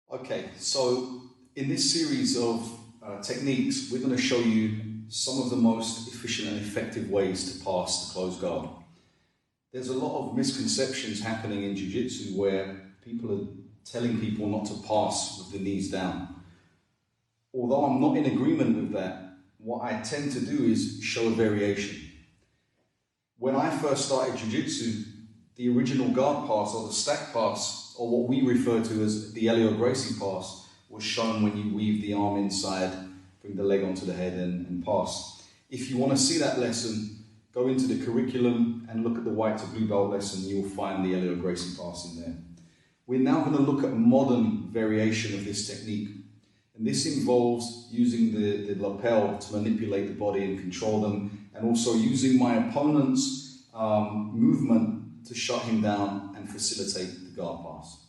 Okay, so in this series of techniques, we're going to show you some of the most efficient and effective ways to pass the closed guard. There's a lot of misconceptions happening in Jiu-Jitsu where people are telling people not to pass with the knees down. Although I'm not in agreement with that, what I tend to do is show a variation. When I first started Jiu-Jitsu, the original guard pass or the stack pass, or what we refer to as the Elio Gracie pass, was shown when you weave the arm inside, bring the leg onto the head and pass. If you want to see that lesson, go into the curriculum and look at the white to blue belt lesson. You'll find the Elio Gracie pass in there. We're now going to look at a modern variation of this technique. And this involves using the lapel to manipulate the body and control them, and also using my opponent's movement to shut him down and facilitate the guard pass.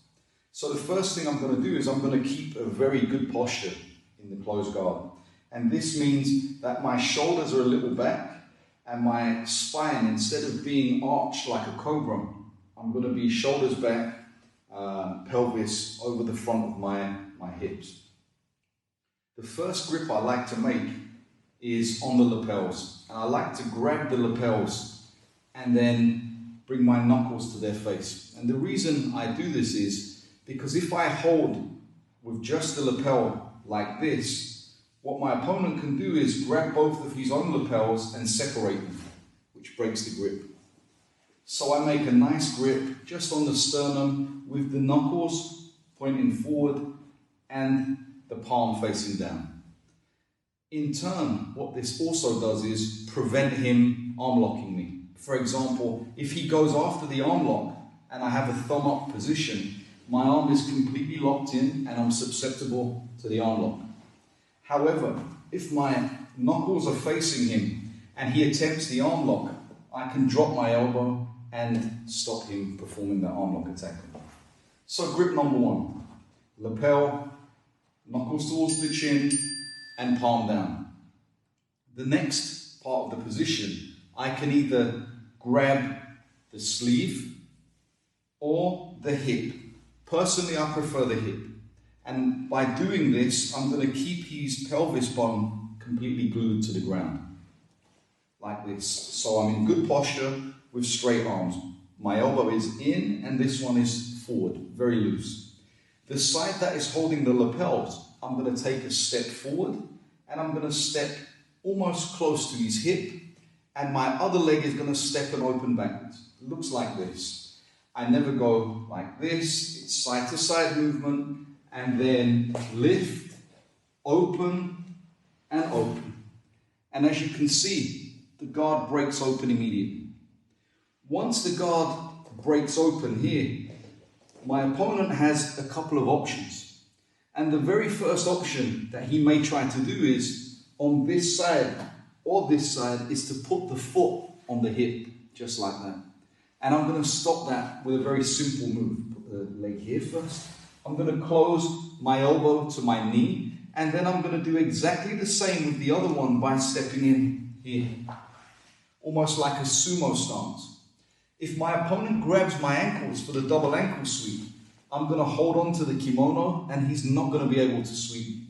So the first thing I'm going to do is I'm going to keep a very good posture in the closed guard. And this means that my shoulders are a little back and my spine, instead of being arched like a cobra, I'm going to be shoulders back, pelvis over the front of my hips. The first grip I like to make is on the lapels. And I like to grab the lapels and then bring my knuckles to their face. And the reason I do this is because if I hold with just the lapel like this, what my opponent can do is grab both of his own lapels and separate them, which breaks the grip. So I make a nice grip just on the sternum with the knuckles pointing forward and the palm facing down. In turn, what this also does is prevent him arm locking me. For example, if he goes after the arm lock and I have a thumb up position, my arm is completely locked in and I'm susceptible to the arm lock. However, if my knuckles are facing him and he attempts the arm lock, I can drop my elbow and stop him performing the arm lock attack. So grip number one, lapel, knuckles towards the chin and palm down. The next part of the position, I can either grab the sleeve or the hip. Personally, I prefer the hip. And by doing this, I'm going to keep his pelvis bone completely glued to the ground. Like this. So I'm in good posture with straight arms. My elbow is in and this one is forward, very loose. The side that is holding the lapels, I'm going to take a step forward and I'm going to step almost close to his hip, and my other leg is going to step and open backwards. It looks like this. I never go like this. It's side to side movement and then lift, open and open. And as you can see, the guard breaks open immediately. Once the guard breaks open here, my opponent has a couple of options. And the very first option that he may try to do is, on this side or this side, is to put the foot on the hip, just like that. And I'm going to stop that with a very simple move. Put the leg here first. I'm going to close my elbow to my knee, and then I'm going to do exactly the same with the other one by stepping in here. Almost like a sumo stance. If my opponent grabs my ankles for the double ankle sweep, I'm going to hold on to the kimono and he's not going to be able to sweep.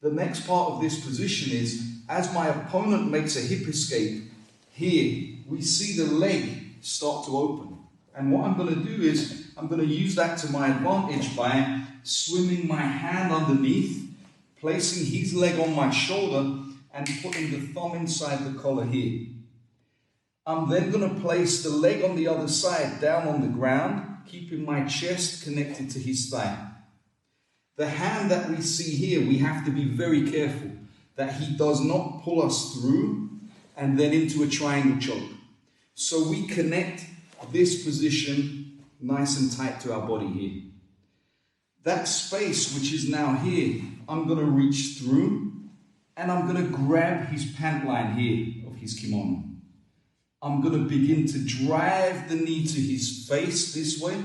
The next part of this position is, as my opponent makes a hip escape, here we see the leg start to open. And what I'm going to do is, I'm going to use that to my advantage by swimming my hand underneath, placing his leg on my shoulder and putting the thumb inside the collar here. I'm then going to place the leg on the other side down on the ground, keeping my chest connected to his thigh. The hand that we see here, we have to be very careful that he does not pull us through and then into a triangle choke. So we connect this position nice and tight to our body here. That space, which is now here, I'm going to reach through and I'm going to grab his pant line here of his kimono. I'm going to begin to drive the knee to his face this way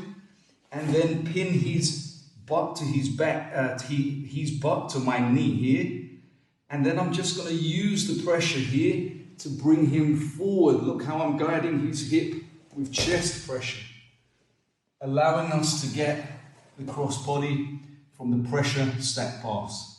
and then pin his butt to his back, his butt to my knee here. And then I'm just going to use the pressure here to bring him forward. Look how I'm guiding his hip with chest pressure, allowing us to get the cross body from the pressure stack pass.